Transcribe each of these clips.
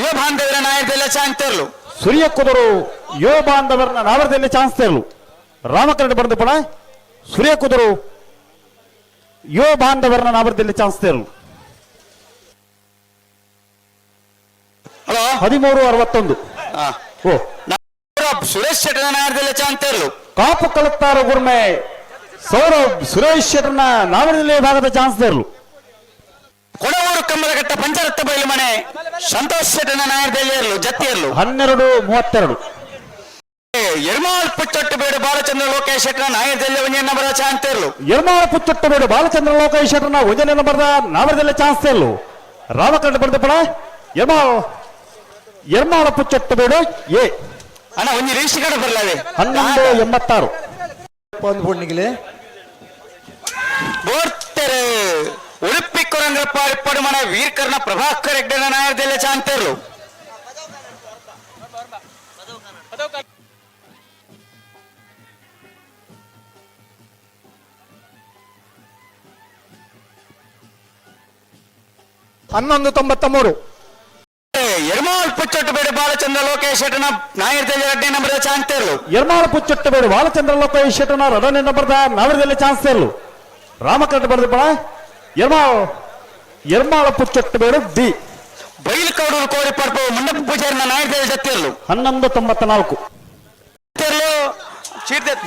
ಯುವ ಬಾಂಧವರ ನಾಯಕದೆಲ್ಲ ಚಾಂತರ್ಲು ಸೂರ್ಯ ಕುದುರು ಯುವ ಬಾಂಧವರನ್ನ ನಾವರದಲ್ಲಿ ಚಾನ್ಸ್ ತೇರ್ಲು ರಾಮಕರಣ ಬರೆದು ಪಡ ಸೂರ್ಯ ಕುದುರು ಯುವ ಬಾಂಧವರನ್ನ ನಾವರದಲ್ಲಿ ಚಾನ್ಸ್ ತೇರ್ಲು 1361 ಓ ಸುರೇಶ್ ಶೆಟ್ಟರ ನಾಯಕದೆಲ್ಲ ಚಾಂತರ್ಲು ಕಾಪು ಕಳುತ್ತಾರ ಗುರ್ಮೆ ಸೌರಭ್ ಸುರೇಶ್ ಶೆಟ್ಟರ್ನ ನಾವರದಲ್ಲಿ ಭಾಗದ ಚಾನ್ಸ್ ತೇರ್ಲು ಕೊಡವೂರು ಕಮ್ಮದಘಟ್ಟ ಪಂಚರತ್ನ ಬಯಲು ಮನೆ ಸಂತೋಷ್ ಶೆಟ್ಟನ ನಾಯಕದಲ್ಲಿ ಜತ್ತಿಯರ್ಲು 12:32 ಎರ್ಮಾಳ್ ಪುಚ್ಚೊಟ್ಟು ಬೇಡು ಬಾಲಚಂದ್ರ ಲೋಕೇಶ್ ಶೆಟ್ಟರ ನಾಯಕದಲ್ಲಿ ಒಂದೇ ನಂಬರ್ ಚಾನ್ಸ್ ತೇರ್ಲು ಎರ್ಮಾಳ ಪುಚ್ಚೊಟ್ಟು ಬೇಡು ಬಾಲಚಂದ್ರ ಲೋಕೇಶ್ ಶೆಟ್ಟರ್ನ ಒಂದನೇ ನಂಬರ್ದ ನಾವರದಲ್ಲಿ ಚಾನ್ಸ್ ತೇರ್ಲು ರಾಮಕರಣ ಬರೆದು ಪಡ ಎರ್ಮಾಳ ಪುಚ್ಚೊಟ್ಟು ಬೇಡು ಎ ಅಣ್ಣ ಒಂಜಿ ರೀಸಿ ಕಡೆ ಬರ್ಲಾವೆ 11:86 ಒಂದು ಪುಣ್ಣಿಗೆ ಬೋರ್ತೆರೆ ಉಡುಪಿ ಕೊರಂಗಪ್ಪ ಇಪ್ಪಡು ಮನೆ ವೀರ್ಕರ್ನ ಪ್ರಭಾಕರ್ ಹೆಗ್ಡೆನ ನಾಯಕದಲ್ಲಿ ಚಾಂತರ್ಲು ಹನ್ನೊಂದು 93 ಎರ್ಮಾಳ್ ಪುಚ್ಚೊಟ್ಟು ಬೇಡು ಬಾಲಚಂದ್ರ ಲೋಕೇಶ್ ಶೆಟ್ಟನ ನಾಯಕದಲ್ಲಿ ಎರಡನೇ ನಂಬರ್ ಚಾಂತರ್ಲು ಎರ್ಮಾಳ ಪುಚ್ಚೊಟ್ಟು ಬೇಡು ಬಾಲಚಂದ್ರ ಲೋಕೇಶ್ ಶೆಟ್ಟರ್ನ ಎರಡನೇ ನಂಬರ್ದ ನಾವರದಲ್ಲಿ ಚಾನ್ಸ್ ತೇರ್ಲು ರಾಮಕರಣ ಬರೆದು ಪಡ ಎರ್ಮಾಳ ಪುಚ್ಚೊಟ್ಟು ಬೇಡು ಬಿ ಬೈಲು ಕೌಡೂರು ಕೋರಿ ಪಡ್ಪು ಮಂಡಪ ಪೂಜಾರಿನ ನಾಯಕದಲ್ಲಿ ಜತ್ತಿಯರ್ಲು 11:94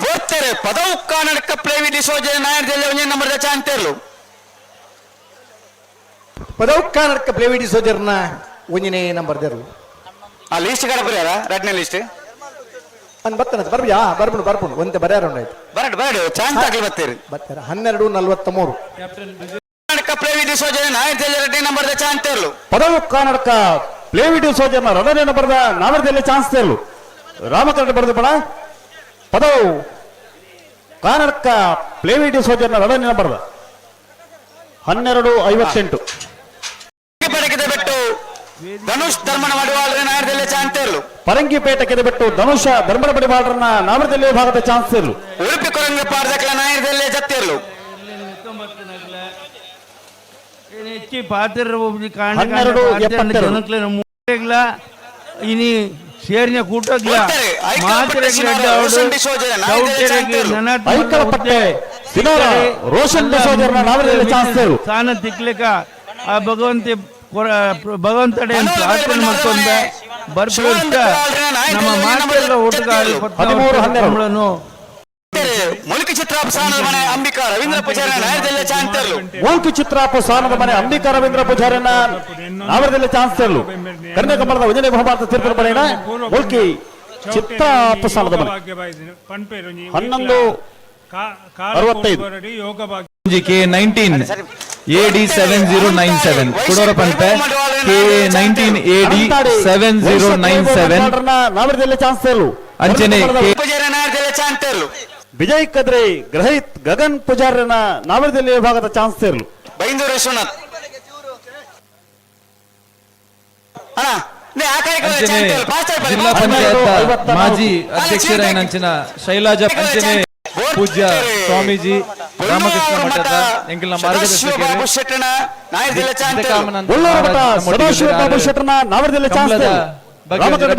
ಬೋರ್ತೆರೆ ಪದವು ಕರ್ನಾಟಕ ಪ್ಲೇವಿ ಡಿಸೋಜೆ ನಾಯಕದಲ್ಲಿ ಒಂದೇ ನಂಬರ್ ಚಾಂತರ್ಲು ಪದವು ಕರ್ನಾಟಕ ಪ್ಲೇವಿಡಿ ಸೋಜರ್ನ ಒಂಜನೇ ನಂಬರ್ ದೇರು ಆ ಲಿಸ್ಟ್ ಕಡೆ ಬರ್ಯಾರ ರೆಡ್ನೆ ಲಿಸ್ಟ್ ಅನ್ ಬತ್ತನ ಬರ್ಬಿಯಾ ಬರ್ಪುಣು ಒಂತೆ ಬರ್ಯಾರ ಉಂಟಾಯ್ತು ಬರಡು ಚಾನ್ಸ್ ಆಗ್ಲಿ ಬರ್ತೀರಿ ಬರ್ತಾರ 12:43 ಕರ್ನಾಟಕ ಪ್ಲೇವಿ ಡಿಸೋಜೆ ನಾಯಕದಲ್ಲಿ ಎರಡನೇ ನಂಬರ್ ಚಾಂತರ್ಲು ಪದವು ಕರ್ನಾಟಕ ಪ್ಲೇವಿಡಿ ಸೋಜರ್ನ ಎರಡನೇ ನಂಬರ್ದ ನಾವರದಲ್ಲಿ ಚಾನ್ಸ್ ತೇರ್ಲು ರಾಮಕರಣ ಬರೆದು ಪಡ ಪದವು ಕರ್ನಾಟಕ ಪ್ಲೇವಿಡಿ ಸೋಜರ್ನ ಎರಡನೇ ನಂಬರ್ದ 12:58 ಪೆಡಕಿದ ಬಿಟ್ಟು ಧನುಷ್ ಧರ್ಮನ ಮಡಿವಾಳರ ನಾಯಕದಲ್ಲಿ ಚಾಂತರ್ಲು ಪರಂಗಿಪೇಟೆ ಕೆದಬಿಟ್ಟು ಧನುಷ ಧರ್ಮಡ ಬಡಿವಾಳರನ್ನ ನಾವರದಲ್ಲಿ ಭಾಗದ ಚಾನ್ಸ್ ತೇರ್ಲು ಉಡುಪಿ ಕೊರಂಗಪ್ಪ ಅರ್ಧಕ್ಲ ನಾಯಕದಲ್ಲಿ ಜತ್ತಿಯರ್ಲು ಹೆಚ್ಚಿ ಪಾತ್ರ ಇನಿ ಸೇರಿನ ಕೂಟಗ್ಲ ಐಕಳಪಟ್ಟೆ ಸಿನೋರ ರೋಷನ್ ಡಿಸೋಜರ್ನ ನಾವರದಲ್ಲಿ ಚಾನ್ಸ್ ತೇರ್ಲು ಸ್ಥಾನ ತಿಕ್ಲಿಕ್ಕ ಆ ಭಗವಂತಡೆ ಪ್ರಾರ್ಥನೆ ಮಾಡ್ಕೊಂಡ ಬರ್ಬಿಷ್ಟ ನಮ್ಮ ಮಾತೆಲ್ಲ ಓಟಗಾರರು 13:12 ಮುಲ್ಕಿ ಚಿತ್ರಾಪಸಾನದ ಮನೆ ಅಂಬಿಕಾ ರವೀಂದ್ರ ಪೂಜಾರಿ ನಾಯಕದಲ್ಲಿ ಚಾಂತರ್ಲು ಮೂಲ್ಕಿ ಚಿತ್ರಾಪಸಾನದ ಮನೆ ಅಂಬಿಕಾ ರವೀಂದ್ರ ಪೂಜಾರಿನ ನಾವರದಲ್ಲಿ ಚಾನ್ಸ್ ತೇರ್ಲು ಕರ್ನಾಟಕ ಕಮಲದ ಒಂದನೇ ಬಹುಮಾನದ ತೀರ್ಪಿನ ಪಡೆಯನ ಮೂಲ್ಕಿ ಚಿತ್ರಾಪಸಾನದ ಮನೆ 11:65 K19 AD 7097 ಕುಡೋರ ಪಂಪೆ K19 AD 7097 ನಾವರದಲ್ಲಿ ಚಾನ್ಸ್ ತೇರ್ಲು ಅಂಚನೆ ಪೂಜಾರಿ ನಾಯಕದಲ್ಲಿ ಚಾಂತರ್ಲು ವಿಜಯ್ ಕದ್ರೆ ಗ್ರಹಿತ್ ಗಗನ್ ಪೂಜಾರನ ನಾವರದಲ್ಲಿ ಭಾಗದ ಚಾನ್ಸ್ ತೇರ್ಲು ಬೈಂದೂರು ವಿಶ್ವನಾಥ್ ಅಣ್ಣ ಜಿಲ್ಲಾ ಪಂಚಾಯತ್ ಮಾಜಿ ಅಧ್ಯಕ್ಷರಾಯನಂಚಿನ ಶೈಲಾಜ ಪಂಚನೆ ಪೂಜ್ಯ ಸ್ವಾಮೀಜಿ ರಾಮಕೃಷ್ಣ ಮಠದ ಎಂಕಲ್ನ ಮಾರ್ಗದರ್ಶಕರು ಸದಾಶಿವ ಬಾಬು ಶೆಟ್ಟರ್ನ ನಾವರದಲ್ಲಿ ಚಾನ್ಸ್ ತೇರ್ಲು ರಾಮಕರಣ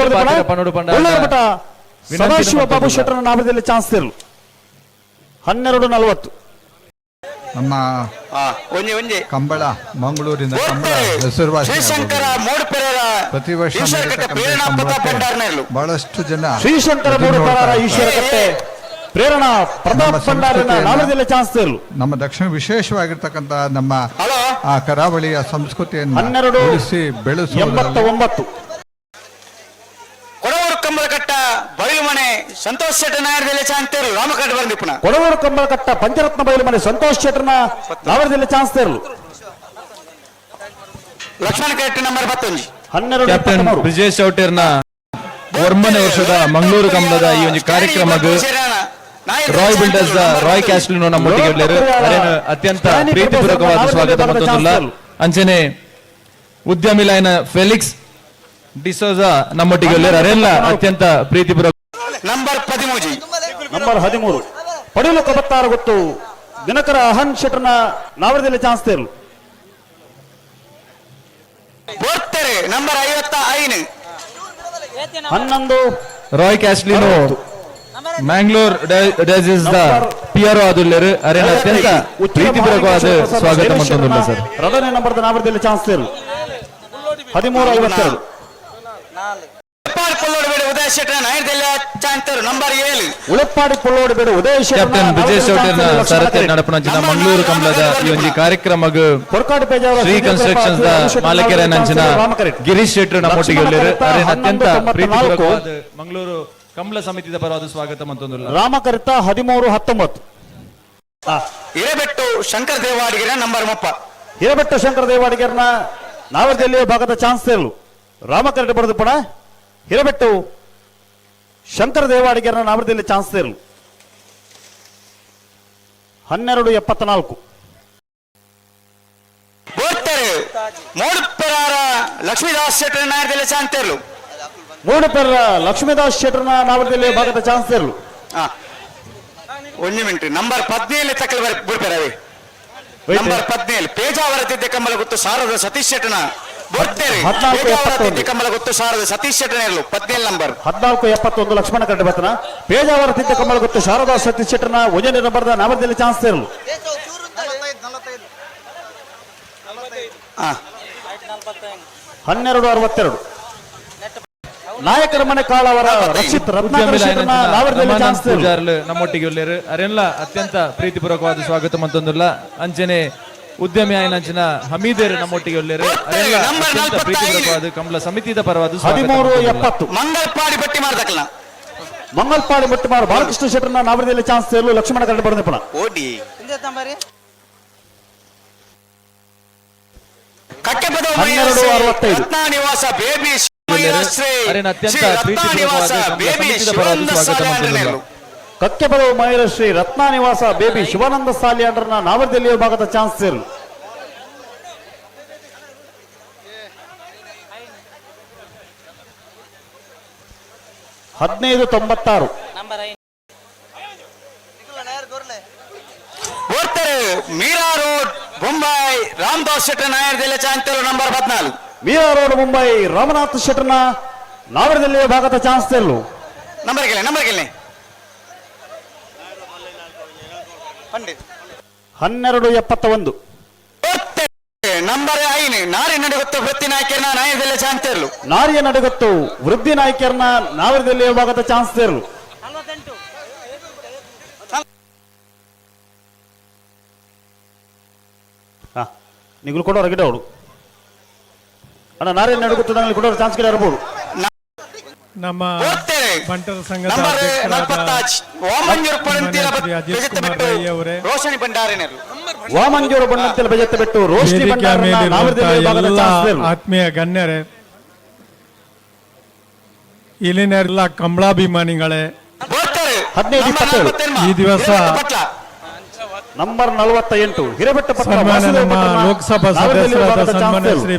ಸದಾಶಿವ ಬಾಬು ಶೆಟ್ಟರ್ನ ನಾವರದಲ್ಲಿ ಚಾನ್ಸ್ ತೇರ್ಲು 12:40 ನಮ್ಮ ಕಂಬಳ ಮಂಗಳೂರಿನ ಕಂಬಳ ಹೆಸರುವಾಸಿ ಪ್ರತಿ ವರ್ಷ ಬಹಳಷ್ಟು ಜನ ಶ್ರೀಶಂಕರ ಮೂಡುಪರಾರ ಈಶ್ವರಕಟ್ಟೆ ಪ್ರೇರಣಾ ಪ್ರತಾಪ್ ಭಂಡಾರಿನ ನಾವರದಲ್ಲಿ ಚಾನ್ಸ್ ತೇರ್ಲು ನಮ್ಮ ದಕ್ಷಿಣ ವಿಶೇಷವಾಗಿರ್ತಕ್ಕಂಥ ನಮ್ಮ ಆ ಕರಾವಳಿಯ ಸಂಸ್ಕೃತಿಯನ್ನು ಉಳಿಸಿ ಬೆಳೆಸುವುದರಲ್ಲಿ 12:89 ಕೊಡವೂರು ಕಂಬಳಕಟ್ಟ ಬಯಲು ಮನೆ ಸಂತೋಷ್ ಶೆಟ್ಟ ನಾಯಕದಲ್ಲಿ ಚಾಂತರ್ಲು ರಾಮಕರಣ ಬರ್ದಿಪ್ಪಣ ಕೊಡವೂರು ಕಂಬಳಕಟ್ಟ ಪಂಚರತ್ನ ಬಯಲು ಮನೆ ಸಂತೋಷ್ ಶೆಟ್ಟರ್ನ ನಾವರದಲ್ಲಿ ಚಾನ್ಸ್ ತೇರ್ಲು ಲಕ್ಷ್ಮಣ ಕೆಟ್ಟ ನಂಬರ್ 11 ಕ್ಯಾಪ್ಟನ್ ಬ್ರಿಜೇಶ್ ಚೌಟೇರ್ನ ಒರ್ಮನೆ ವರ್ಷದ ಮಂಗಳೂರು ಕಂಬಳದ ಈ ಒಂದು ಕಾರ್ಯಕ್ರಮಕ್ಕೆ ರಾಯ್ ಬಿಲ್ಡರ್ಸ್ ರಾಯ್ ಕ್ಯಾಸ್ಟ್ಲಿನೋ ನಮ್ಮೊಟ್ಟಿಗೆ ಅತ್ಯಂತ ಪ್ರೀತಿಪೂರ್ವಕವಾದ ಸ್ವಾಗತ ಮತ್ತೊಂದಿಲ್ಲ ಅಂಚನೆ ಉದ್ಯಮಿ ಲೈನ್ ಫೆಲಿಕ್ಸ್ ಡಿಸೋಜಾ ನಮ್ಮೊಟ್ಟಿಗೆ ಅರೆಲ್ಲ ಅತ್ಯಂತ ಪ್ರೀತಿಪೂರ್ವಕ ನಂಬರ್ 13 ಪಡೆಯಲು ಕಬತ್ತಾರ ಗೊತ್ತು ದಿನಕರ ಅಹನ್ ಶೆಟ್ಟರ್ನ ನಾವರದಲ್ಲಿ ಚಾನ್ಸ್ ತೇರ್ಲು ಬೋರ್ತೆರೆ ನಂಬರ್ 55 11 ರಾಯ್ ಕ್ಯಾಸ್ಲಿನೋ ಮ್ಯಾಂಗ್ಳೂರ್ ಡೈಸಸ್ ದ ಪಿಯರೋ ಆದುಲ್ಲೇರು ಅರೇನ ಅತ್ಯಂತ ಪ್ರೀತಿಪೂರ್ವಕವಾದ ಸ್ವಾಗತ ಮಂತೊಂದುಲ್ಲ ಸರ್. ಎರಡನೇ ನಂಬರ್ದ ನಾವರದಲ್ಲಿ ಚಾನ್ಸ್ ಇಲ್ಲ. 13:52 ಉದಯ ಶೆಟ್ಟರ್ ನಾಯರ್ದೆಲ್ಲ ಚಾಂತರು ನಂಬರ್ 7 ಉಳಪ್ಪಾಡಿ ಪೊಳ್ಳೋಡು ಬೇಡ ಉದಯ ಕ್ಯಾಪ್ಟನ್ ವಿಜಯ್ ಚೌಟರ್ನ ಸಾರಥ್ಯ ನಡಪನಂಚಿನ ಮಂಗಳೂರು ಕಮಲದ ಈ ಒಂದು ಕಾರ್ಯಕ್ರಮಗ ಕೊರ್ಕಾಡು ಪೇಜಾವರ ಶ್ರೀ ಕನ್ಸ್ಟ್ರಕ್ಷನ್ಸ್ ದ ಮಾಲಕೆರೆ ನಂಚಿನ ಗಿರೀಶ್ ಶೆಟ್ಟರ್ ನಮ್ಮೊಟ್ಟಿಗೆ ಇಲ್ಲಿರು ಅರೇನ ಅತ್ಯಂತ ಪ್ರೀತಿಪೂರ್ವಕವಾದ ಮಂಗಳೂರು ಕಮಲ ಸಮಿತಿದ ಪರವಾದ ಸ್ವಾಗತ ಮಂತೊಂದುಲ್ಲ. ರಾಮಕರಿತ 13:19 ಹಿರೇಬೆಟ್ಟು ಶಂಕರ್ ದೇವಾಡಿಗೆರೆ ನಂಬರ್ 30 ಹಿರೇಬೆಟ್ಟ ಶಂಕರ ದೇವಾಡಿಗರ್ನ ನಾವರದಲ್ಲಿ ಭಾಗದ ಚಾನ್ಸ್ ಇಲ್ಲ. ರಾಮಕರಿತ ಬರೆದು ಪಡ ಹಿರೇಬೆಟ್ಟು ಶಂಕರ ದೇವಾಡಿಗರ್ನ ನಾವರದಲ್ಲಿ ಚಾನ್ಸ್ ಇಲ್ಲ. 12:74 ಮೂಡುಪೆರಾರ ಲಕ್ಷ್ಮೀದಾಸ್ ಶೆಟ್ಟರ್ ನಾಯರ್ದೆಲ್ಲ ಚಾಂತರ್ಲು ಮೂರು ಪೆರ್ರ ಲಕ್ಷ್ಮೀದಾಸ್ ಶೆಟ್ಟರ್ನ ನಾವರದಲ್ಲಿ ಭಾಗದ ಚಾನ್ಸ್ ಇಲ್ಲ. ಒಂದು ಮಿನಿಟ್ ನಂಬರ್ 17 ತಕ್ಕಲು ಬಿಡ್ಪೇರವೆ ನಂಬರ್ 17 ಪೇಜಾವರ ತಿದ್ದೆ ಕಮ್ಮಲ ಗೊತ್ತು ಸಾರದ ಸತೀಶ್ ಶೆಟ್ಟನ ಬೋಡ್ತೇವೆ. 14:71 ಪೇಜಾವರ ತಿದ್ದೆ ಕಮ್ಮಲ ಗೊತ್ತು ಸಾರದ ಸತೀಶ್ ಶೆಟ್ಟನ ಇರಲು 17 ನಂಬರ್ 14:71 ಲಕ್ಷ್ಮಣ ಕಡ್ಡೆ ಬರ್ತನ ಪೇಜಾವರ ತಿದ್ದ ಕಮಲ ಗೊತ್ತು ಶಾರದಾ ಸತೀಶ್ ಶೆಟ್ಟರ್ನ ಒಂದನೇ ನಂಬರ್ದ ನಾವರದಲ್ಲಿ ಚಾನ್ಸ್ ಇಲ್ಲ. 12:62 ನಾಯಕರ ಮನೆ ಕಾಳವರ ರಕ್ಷಿತ್ ರತ್ನಾಕರ ಶೆಟ್ಟರ್ನ ನಾವರದಲ್ಲಿ ಚಾನ್ಸ್ ಇಲ್ಲ. ಪೂಜಾರ್ಲು ನಮ್ಮೊಟ್ಟಿಗೆ ಇಲ್ಲಿರು ಅರೆಲ್ಲ ಅತ್ಯಂತ ಪ್ರೀತಿಪೂರ್ವಕವಾದ ಸ್ವಾಗತ ಮಂತೊಂದುಲ್ಲ. ಅಂಚನೆ ಉದ್ಯಮಿ ಆಯ್ನಂಚಿನ ಹಮೀದೇರು ನಮ್ಮೊಟ್ಟಿಗೆ ಇಲ್ಲಿರು ಅರೆಲ್ಲ ಅತ್ಯಂತ ಪ್ರೀತಿಪೂರ್ವಕವಾದ ಕಮಲ ಸಮಿತಿದ ಪರವಾದ 13:70 ಮಂಗಲ್ಪಾಡಿ ಪಟ್ಟಿ ಮಾಡ್ದಕ್ಕಲ್ಲ ಮಂಗಲ್ಪಾಡಿ ಮುಟ್ಟಮಾರು ಬಾಲಕೃಷ್ಣ ಶೆಟ್ಟರ್ನ ನಾವರದಲ್ಲಿ ಚಾನ್ಸ್ ಇಲ್ಲ. ಲಕ್ಷ್ಮಣ ಕಡ್ಡೆ ಬರೆದ ಪಣ ಓಡಿ ಕಕ್ಕೆಪದ 12:65 ರತ್ನ ನಿವಾಸ ಬೇಬಿ ಅರೇನ ಅತ್ಯಂತ ಪ್ರೀತಿಪೂರ್ವಕವಾದ ಕಮಲ ಸಮಿತಿದ ಪರವಾದ ಸ್ವಾಗತ ಮಂತೊಂದುಲ್ಲ. ಕಕ್ಕೆಪದವು ಮಹಿಳೆ ಶ್ರೀ ರತ್ನ ನಿವಾಸ ಬೇಬಿ ಶಿವಾನಂದ ಸಾಲಿಯಾಂಡ್ರನ ನಾವರದಲ್ಲಿ ಭಾಗದ ಚಾನ್ಸ್ ಇಲ್ಲ. 15:96 ಮೀರಾ ರೋಡ್ ಮುಂಬೈ ರಾಮದಾಸ್ ಶೆಟ್ಟರ್ ನಾಯರ್ದೆಲ್ಲ ಚಾಂತರು ನಂಬರ್ 14 ಮೀರಾ ರೋಡ್ ಮುಂಬೈ ರಾಮನಾಥ್ ಶೆಟ್ಟರ್ನ ನಾವರದಲ್ಲಿ ಭಾಗದ ಚಾನ್ಸ್ ಇಲ್ಲ. ನಂಬರ್ ಗೆಲೆ 12:71 ನಂಬರ್ 5 ನಾರಿ ನಡುಗುತ್ತ ವೃತ್ತಿ ನಾಯಕರನ್ನ ನಾಯರ್ದೆಲ್ಲ ಚಾಂತರ್ಲು ನಾರಿಯ ನಡುಗತ್ತು ವೃದ್ಧಿ ನಾಯಕರನ್ನ ನಾವರದಲ್ಲಿ ಭಾಗದ ಚಾನ್ಸ್ ಇಲ್ಲ. 48 ನೀವು ಕೊಡೋರು ಗಿಡ ಅವಳು ಅಣ್ಣ ನಾರಿಯ ನಡುಗುತ್ತದಲ್ಲಿ ಕೊಡೋರು ಚಾನ್ಸ್ ಗಿಡ ಇರಬಹುದು. ನಮ್ಮ ಬಂಟರ ಸಂಘದ ರೋಷಣಿ ಭಂಡಾರನರು ವಾಮಂಜೂರು ಬಣ್ಣಂತೆಲ್ಲ ಬೆಜೆತ್ತ ಬಿಟ್ಟು ರೋಷಣಿ ಭಂಡಾರನ ನಾವರದಲ್ಲಿ ಭಾಗದ ಚಾನ್ಸ್ ಇಲ್ಲ. ಆತ್ಮೀಯ ಗಣ್ಯರೇ, ಇಲ್ಲಿನೆಲ್ಲ ಕಮಲಾಭಿಮಾನಿಗಳೇ, 15:27 ಈ ದಿವಸ ನಂಬರ್ 48 ಹಿರೇಬೆಟ್ಟ ಸನ್ಮಾನ್ಯ ನಮ್ಮ ಲೋಕಸಭಾ ಸದಸ್ಯರಾದ ಸನ್ಮಾನ್ಯ ಶ್ರೀ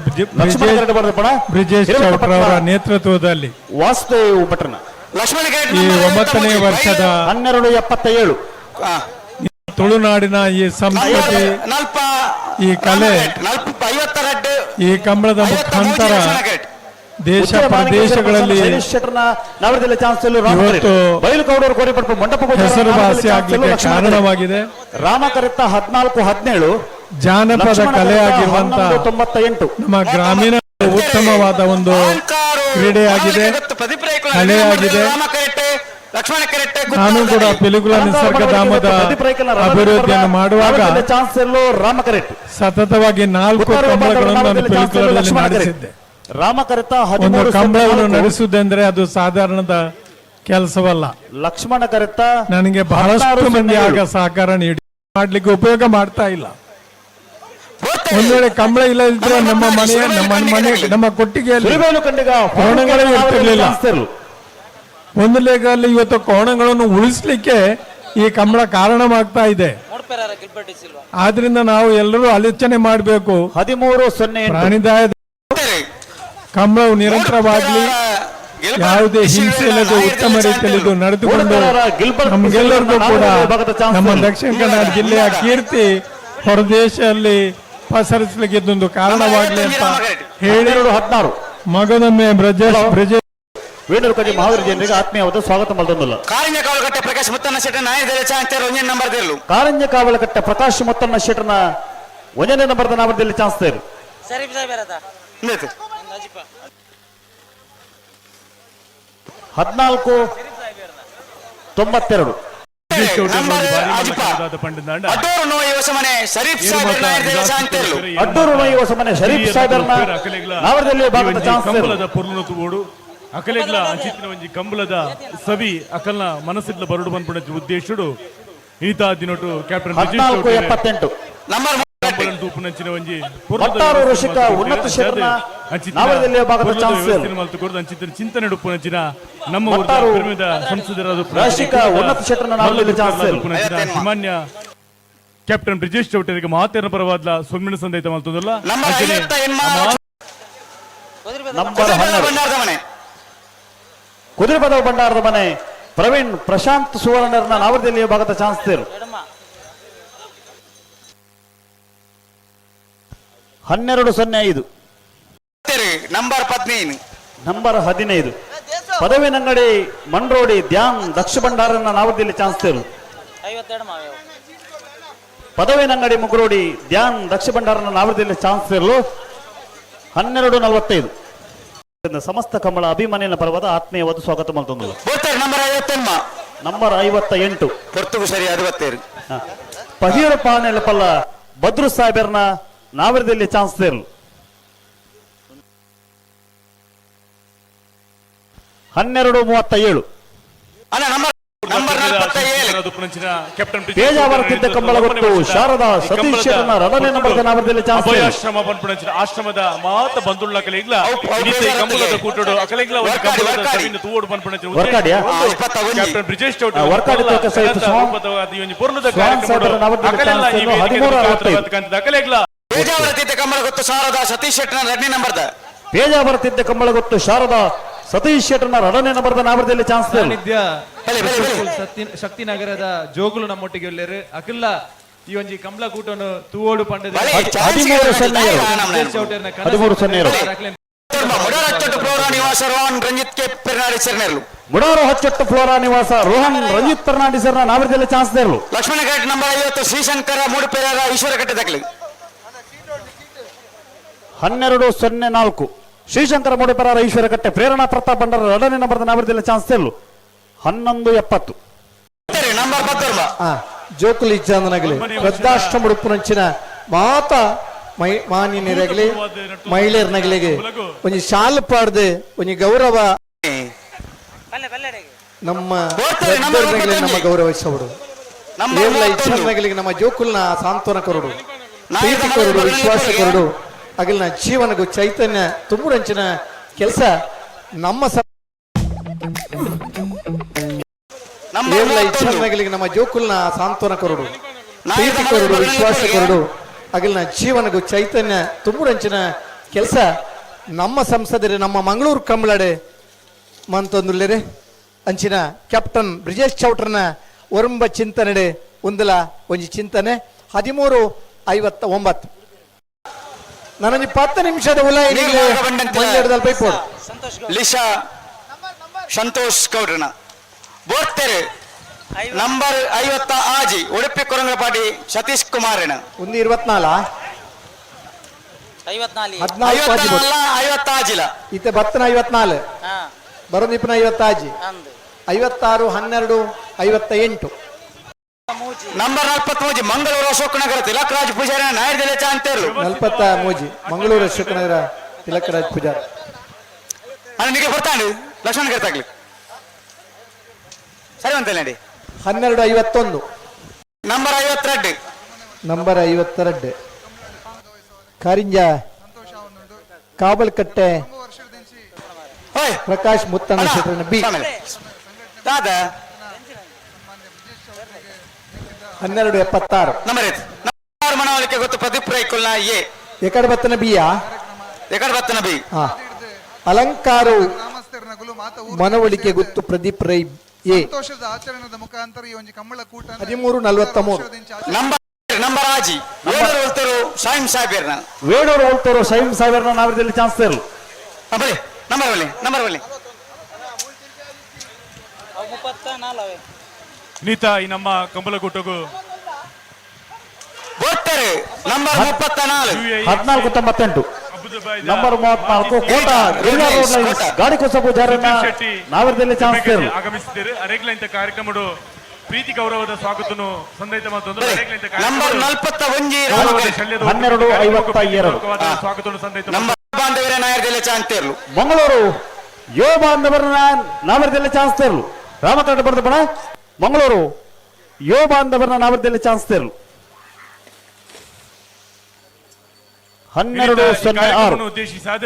ಬ್ರಿಜೇಶ್ ಚೌಟ್ರ ಅವರ ನೇತೃತ್ವದಲ್ಲಿ ವಾಸುದೇವ್ ಭಟ್ರನ ಈ 9ನೇ ವರ್ಷದ 12:77 ತುಳುನಾಡಿನ ಈ ಸಂಸ್ಕೃತಿ, ಈ ಕಲೆ, ಈ ಕಂಬಳದ ಮುಖಾಂತರ ದೇಶ ಪ್ರದೇಶಗಳಲ್ಲಿ ಹೆಸರುವಾಸಿ ಆಗಲಿಕ್ಕೆ ಕಾರಣವಾಗಿದೆ. ರಾಮಕರಿತ 14:17 ಜಾನಪದ ಕಲೆಯಾಗಿರುವಂತ 98 ನಮ್ಮ ಗ್ರಾಮೀಣ ಉತ್ತಮವಾದ ಒಂದು ಕ್ರೀಡೆಯಾಗಿದೆ, ಕಲೆಯಾಗಿದೆ. ನಾನು ಕೂಡ ಪಿಲಿಕುಳ ನಿಸರ್ಗಧಾಮದ ಅಭಿವೃದ್ಧಿಯನ್ನು ಮಾಡುವಾಗ ಸತತವಾಗಿ 4 ಕಂಬಳಗಳನ್ನು ನಾನು ಪಿಲಿಕುಳದಲ್ಲಿ ನಡೆಸಿದ್ದೆ. ರಾಮಕರಿತ ಒಂದು ಕಂಬಳವನ್ನು ನಡೆಸುವುದೆಂದ್ರೆ ಅದು ಸಾಧಾರಣದ ಕೆಲಸವಲ್ಲ. ಲಕ್ಷ್ಮಣ ಕರಿತ ನನಗೆ ಬಹಳಷ್ಟು ಮಂದಿ ಆಗ ಸಹಕಾರ ನೀಡಿ ಮಾಡ್ಲಿಕ್ಕೆ ಉಪಯೋಗ ಮಾಡ್ತಾ ಇಲ್ಲ. ಒಂದ್ ವೇಳೆ ಕಂಬಳ ಇಲ್ಲ ಇದ್ರೆ ನಮ್ಮ ನಮ್ಮ ಕೊಟ್ಟಿಗೆಯಲ್ಲಿ ಕೋಣಗಳೇ ಇರ್ತಿರ್ಲಿಲ್ಲ. ಒಂದು ಲೆಕ್ಕದಲ್ಲಿ ಇವತ್ತು ಕೋಣಗಳನ್ನು ಉಳಿಸ್ಲಿಕ್ಕೆ ಈ ಕಂಬಳ ಕಾರಣವಾಗ್ತಾ ಇದೆ. ಆದ್ರಿಂದ ನಾವು ಎಲ್ಲರೂ ಆಲೋಚನೆ ಮಾಡಬೇಕು. 13:08 ಪ್ರಾಣಿದಾಯದ ಕಂಬಳವು ನಿರಂತರವಾಗಲಿ, ಯಾವುದೇ ಹಿಂಸೆ ಇಲ್ಲದೆ ಉತ್ತಮ ರೀತಿಯಲ್ಲಿ ಇದು ನಡೆದುಕೊಂಡು ನಮಗೆಲ್ಲರಿಗೂ ಕೂಡ ನಮ್ಮ ದಕ್ಷಿಣ ಕನ್ನಡ ಜಿಲ್ಲೆಯ ಕೀರ್ತಿ ಹೊರದೇಶದಲ್ಲಿ ಪಸರಿಸಲಿಕ್ಕೆ ಇದೊಂದು ಕಾರಣವಾಗಲಿ ಅಂತ ಹೇಳಿ ಮಗದೊಮ್ಮೆ ಬ್ರಜೇಶ್ ವೇಣೂರು ಕಜಿ ಮಹಾವೀರ ಜನರಿಗೆ ಆತ್ಮೀಯವಾದ ಸ್ವಾಗತ ಮಲ್ತೊಂದುಲ್ಲ ಕಾರಿಂಜ ಕಾವಲಕಟ್ಟೆ ಪ್ರಕಾಶ್ ಮುತ್ತಣ್ಣ ಶೆಟ್ಟಿ ನಾಯಕದಲ್ಲಿ ಚಾಂಚರ್ ಒಂಜೆ ನಂಬರ್ ದೇರ್ಲು ಕಾರಂಜ ಕಾವಲಕಟ್ಟೆ ಪ್ರಕಾಶ್ ಮೊತ್ತಣ್ಣ ಶೆಟ್ಟರ್ನ ಒಂದನೇ ನಂಬರ್ದ ನಾಮದಲ್ಲಿ ಚಾನ್ಸ್ ತೇರು ಶರೀಫ್ ಸಾಹೇಬ್ ಇರತ್ತಾ ಇನ್ನೇತು 14-92 ಅಡ್ಡೂರು ನೋಯಿ ಹೊಸಮನೆ ಶರೀಫ್ ಸಾಹೇಬ್ ನಾಯಕದಲ್ಲಿ ಚಾಂಚರ್ಲು ಅಡ್ಡೂರು ನೋಯಿ ಹೊಸಮನೆ ಶರೀಫ್ ಸಾಹೇಬರ್ನ ನಾವರದಲ್ಲಿ ಭಾಗದ ಚಾನ್ಸ್ ತೇರು ಕಂಬಲದ ಪುರ್ಲುನ ತೂಡು ಅಕಲೆಗ್ಲ ಅಂಚಿತ್ತಿನ ಒಂಜಿ ಕಂಬಲದ ಸವಿ ಅಕಲ್ನ ಮನಸ್ಸಿಡ್ಲ ಬರಡು ಬಂದ್ಪಡ ಉದ್ದೇಶುಡು ಈತ ದಿನೊಟ್ಟು ಕ್ಯಾಪ್ಟನ್ 14-78 ನಂಬರ್ ಕಂಬಲನ್ ತೂಪುನಂಚಿನ ಒಂಜಿ ಒಟ್ಟಾರು ಋಷಿಕ ಉನ್ನತ ಶೆಟ್ಟರ್ನ ನಾವರದಲ್ಲಿ ಭಾಗದ ಚಾನ್ಸ್ ತೇರು ಕೊಡದ ಅಂಚಿತ್ತಿನ ಚಿಂತನೆ ಡುಪ್ಪುನಂಚಿನ ನಮ್ಮ ಒಟ್ಟಾರು ಪಿರಮಿದ ಸಂಸದರಾದ ಋಷಿಕ ಉನ್ನತ ಶೆಟ್ಟರ್ನ ನಾವರದಲ್ಲಿ ಚಾನ್ಸ್ ತೇರು ಸಾಮಾನ್ಯ ಕ್ಯಾಪ್ಟನ್ ಬ್ರಿಜೇಶ್ ಚೌಟರಿಗೆ ಮಾತೇನ ಪರವಾದ ಸೊಮ್ಮಿನ ಸಂದೇತ ಮಲ್ತದಲ್ಲ ನಂಬರ್ 58 ನಂಬರ್ 12 ಬಂಡಾರದ ಮನೆ ಕುದುರೆಪದ ಭಂಡಾರದ ಮನೆ ಪ್ರವೀಣ್ ಪ್ರಶಾಂತ್ ಸುವರ್ಣರ್ನ ನಾವರದಲ್ಲಿ ಭಾಗದ ಚಾನ್ಸ್ ತೇರು 12-05 ನಂಬರ್ 15 ನಂಬರ್ 15 ಪದವಿನಂಗಡಿ ಮಂಡ್ರೋಡಿ ಧ್ಯಾನ್ ದಕ್ಷ ಭಂಡಾರನ ನಾವರದಲ್ಲಿ ಚಾನ್ಸ್ ತೇರು 52 ಮಾವೇವು ಪದವಿನಂಗಡಿ ಮುಗುರೋಡಿ ಧ್ಯಾನ್ ದಕ್ಷ ಭಂಡಾರನ ನಾವರದಲ್ಲಿ ಚಾನ್ಸ್ ತೇರಲು 12-45 ಸಮಸ್ತ ಕಮಲ ಅಭಿಮಾನಿಯ ಪರವಾದ ಆತ್ಮೀಯವಾದ ಸ್ವಾಗತ ಮಲ್ತೊಂದು ನಂಬರ್ 58 ನಂಬರ್ 58 ಪೊರ್ತುಗು ಸರಿ 61 ಪಹೀರ ಪಾನೆಲಪಲ್ಲ ಬದ್ರು ಸಾಹೇಬರ್ನ ನಾವರದಲ್ಲಿ ಚಾನ್ಸ್ ತೇರಲು 12-37 ಅಲ್ಲ ನಂಬರ್ 47 ಕ್ಯಾಪ್ಟನ್ ಪೇಜಾವರತಿದ್ದ ಕಂಬಳಗೊಟ್ಟು ಶಾರದಾ ಸತೀಶ್ ಶೆಟ್ಟರ್ನ ಎರಡನೇ ನಂಬರ್ದ ನಾವರದಲ್ಲಿ ಚಾನ್ಸ್ ತೇರಲು ಅಭಯಾಶ್ರಮ ಬಂದ್ಪುಣಂಚಿನ ಆಶ್ರಮದ ಮಾತ ಬಂದುಳ್ಳ ಕಲೆಗ್ಲ ಇಡೀ ಕಂಬಲದ ಕೂಟೋಡು ಅಕಲೆಗ್ಲ ಒಂದು ಕಂಬಲದ ಸವಿನ ತೂವೋಡು ಬಂದ್ಪುಣಂಚಿನ ವರ್ಕಾಡಿಯಾ? ಕ್ಯಾಪ್ಟನ್ ಬ್ರಿಜೇಶ್ ಚೌಟ ವರ್ಕಾಡಿ ತೋಕ ಸಹಿತ ಪೂರ್ಣದ ಸ್ವಾನ್ ಸಾಹೇಬರ ನಾವರದಲ್ಲಿ ಚಾನ್ಸ್ ತೇರಲು 13-65 ಅಕಲೆಗ್ಲ ಪೇಜಾವರತಿದ್ದ ಕಂಬಳ ಗೊತ್ತು ಶಾರದಾ ಸತೀಶ್ ಶೆಟ್ಟನ ಎರಡನೇ ನಂಬರ್ದ ಪೇಜಾವರತಿದ್ದ ಕಂಬಳಗೊಟ್ಟು ಶಾರದಾ ಸತೀಶ್ ಶೆಟ್ಟರ್ನ ಎರಡನೇ ನಂಬರ್ದ ನಾವರದಲ್ಲಿ ಚಾನ್ಸ್ ತೇರಲು ಸಾನ್ನಿಧ್ಯ ಶಕ್ತಿನಗರದ ಜೋಗುಲು ನಮ್ಮೊಟ್ಟಿಗೆ ಒಳ್ಳೆರು ಅಕಲ್ಲ ಈ ಒಂಜಿ ಕಂಬಳ ಕೂಟನು ತೂವೋಡು ಪಂಡದ 13-02 ಫ್ಲೋರಾ ನಿವಾಸ ರೋಹನ್ ರಂಜಿತ್ ಕೆ ಪೆರ್ನಾಡಿ ಸರ್ನೇರ್ಲು ಮುಡಾರು ಹಚ್ಚಟ್ಟು ಫ್ಲೋರಾ ನಿವಾಸ ರೋಹನ್ ರಂಜಿತ್ ಫರ್ನಾಂಡಿಸರ್ನ ನಾವರದಲ್ಲಿ ಚಾನ್ಸ್ ತೇರಲು ಲಕ್ಷ್ಮಣ ಘಾಟ್ ನಂಬರ್ 50 ಶ್ರೀಶಂಕರ ಮೂಡುಪೇರರ ಈಶ್ವರ ಕಟ್ಟೆ ತಗಲಿ 12-04 ಶ್ರೀಶಂಕರ ಮೂಡುಪೇರರ ಈಶ್ವರ ಕಟ್ಟೆ ಪ್ರೇರಣಾ ಪ್ರತಾಪ್ ಭಂಡಾರ ಎರಡನೇ ನಂಬರ್ದ ನಾವರದಲ್ಲಿ ಚಾನ್ಸ್ ತೇರಲು 11-70 ನಂಬರ್ 12 ಜೋಕುಲಿ ಇಚ್ಛಾಂದನಾಗಲಿ ವೃದ್ಧಾಶ್ರಮ ಉಡುಪುನಂಚಿನ ಮಾತ ಮಾನ್ಯರಾಗಲಿ ಮಹಿಳೆಯರ್ನಾಗಲಿಗೆ ಒಂಜಿ ಶಾಲು ಪಾಡ್ದು ಒಂಜಿ ಗೌರವ ನಮ್ಮ ದೊಡ್ಡವರ್ನಾಗಲಿ ನಮ್ಮ ಗೌರವಿಸಬಹುದು ಏರ್ಲ ಇಚ್ಛಾಂದನಾಗಲಿಗೆ ನಮ್ಮ ಜೋಕುಲ್ನ ಸಾಂತ್ವನ ಕೊರಡು ಪ್ರೀತಿ ಕೊರಡು ವಿಶ್ವಾಸ ಕೊರಡು ಅಗಲಿನ ಜೀವನಗೂ ಚೈತನ್ಯ ತುಂಬುರಂಚಿನ ಕೆಲಸ ನಮ್ಮ ಏರ್ಲ ಇಚ್ಛಾಂದನಾಗಲಿಗೆ ನಮ್ಮ ಜೋಕುಲ್ನ ಸಾಂತ್ವನ ಕೊರಡು ಪ್ರೀತಿ ಕೊರಡು ವಿಶ್ವಾಸ ಕೊರಡು ಅಗಲಿನ ಜೀವನಗೂ ಚೈತನ್ಯ ತುಂಬುರಂಚಿನ ಕೆಲಸ ನಮ್ಮ ಸಂಸದರು ನಮ್ಮ ಮಂಗಳೂರು ಕಂಬಳಡೆ ಮಂತೊಂದುಲ್ಲೆರೆ ಅಂಚಿನ ಕ್ಯಾಪ್ಟನ್ ಬ್ರಿಜೇಶ್ ಚೌಟ್ರನ ಒರಂಬ ಚಿಂತನೆಡೆ ಒಂದಲ ಒಂಜಿ ಚಿಂತನೆ 13:59 ನನಗೆ 10 ನಿಮಿಷದ ಉಲಾಯಿನಲ್ಲಿ ಬೈಪೋಡು ಲಿಶಾ ಸಂತೋಷ್ ಗೌಡ್ರನ ಬೋರ್ತೆರೆ ನಂಬರ್ 50 ಆಜಿ ಉಡುಪಿ ಕೊರಂಗಪಾಡಿ ಸತೀಶ್ ಕುಮಾರನ 24 50 ಆಜಿಲ ಈತ ಬತ್ತನ 54 ಬರೋದಿಪ್ಪನ 50 ಆಜಿ 56 12 58 ನಂಬರ್ 43 ಮಂಗಳೂರು ಅಶೋಕ್ ನಗರ ತಿಲಕ್ ರಾಜ್ ಪೂಜಾರಿ ನಾಯರ್ದೆಲೆ ಚಾಂತೇರ್ಲು 43 ಮಂಗಳೂರು ಅಶೋಕ ನಗರ ತಿಲಕ್ ರಾಜ್ ಪೂಜಾರಿ ನಿಮಗೆ ಬರ್ತಾಂಡು ಲಕ್ಷ್ಮಣ ನಗರ ತಗ್ಲಿ ಸರಿ ಅಂತ ನಡಿ 12:51 ನಂಬರ್ 52 ನಂಬರ್ 52 ಕಾರಿಂಜ ಕಾಬಲ್ಕಟ್ಟೆ ಪ್ರಕಾಶ್ ಮುತ್ತಣ್ಣ ಶೆಟ್ಟರ್ನ ಬಿ 12:76 ನಂಬರ್ ಮನವೊಲಿಕೆ ಗೊತ್ತು ಪ್ರದೀಪ್ ರೈಕುಲ್ನ ಎ ಎಕಡೆ ಬತ್ತನ ಬಿಯಾ ಎಕಡೆ ಬತ್ತನ ಬಿ ಅಲಂಕಾರು ಮನವೊಲಿಕೆ ಗೊತ್ತು ಪ್ರದೀಪ್ ರೈ ಎ ಸಂತೋಷದ ಆಚರಣೆದ ಮುಖಾಂತರ ಈ ಒಂದು ಕಂಬಳ ಕೂಟ 13:43 ನಂಬರ್ ಆಜಿ ವೇಣೂರು ಒಲ್ತರು ಶಾಹಿಂ ಸಾಹೇಬರ್ನ ವೇಣೂರು ಒಲ್ತರು ಶಾಹಿಂ ಸಾಹೇಬರ್ನ ನಾವರದಲ್ಲಿ ಚಾನ್ಸ್ ತೇರಲು ಬಳಿ ನಂಬರ್ ಬಳಿ ಅವು 34 ಅವೆ ನೀತ ಈ ನಮ್ಮ ಕಂಬಳಗುಟ್ಟಗೂ ಬೋರ್ತಾರೆ ನಂಬರ್ 34 14-98 ಅಬುದಾಬಿದ ನಂಬರ್ 34 ಕೋಟ ಗಿರಿಜಾ ರೋಡ್ ಲೈನ್ಸ್ ಗಾಡಿ ಕುಸಬು ಜಾರನ್ನ ಶೆಟ್ಟಿ ನಾವರದಲ್ಲಿ ಚಾನ್ಸ್ ತೇರು ಆಗಮಿಸಿದ್ದಾರೆ ಅರೆಗ್ಲ ಇಂಥ ಕಾರ್ಯಕ್ರಮಡು ಪ್ರೀತಿ ಗೌರವದ ಸ್ವಾಗತನು ಸಂದೈತ ಮಾತೊಂದು ಅರೆಗ್ಲ ಇಂಥ ನಂಬರ್ 41 12:52 ಸ್ವಾಗತನು ಸಂದೈತ ನಂಬರ್ ಬಾಂಧವರೇ ನಾಯರ್ದೆಲ್ಲ ಚಾನ್ಸ್ ತೇರ್ಲು ಮಂಗಳೂರು ಯುವ ಬಾಂಧವರನ್ನ ನಾವರದಲ್ಲಿ ಚಾನ್ಸ್ ತೇರ್ಲು ರಾಮಕರಣ ಬರೆದ ಬಣ ಮಂಗಳೂರು ಯುವ ಬಾಂಧವರನ್ನ ನಾವರದಲ್ಲಿ ಚಾನ್ಸ್ ತೇರ್ಲು 12:06 ಉದ್ದೇಶಿಸಾದ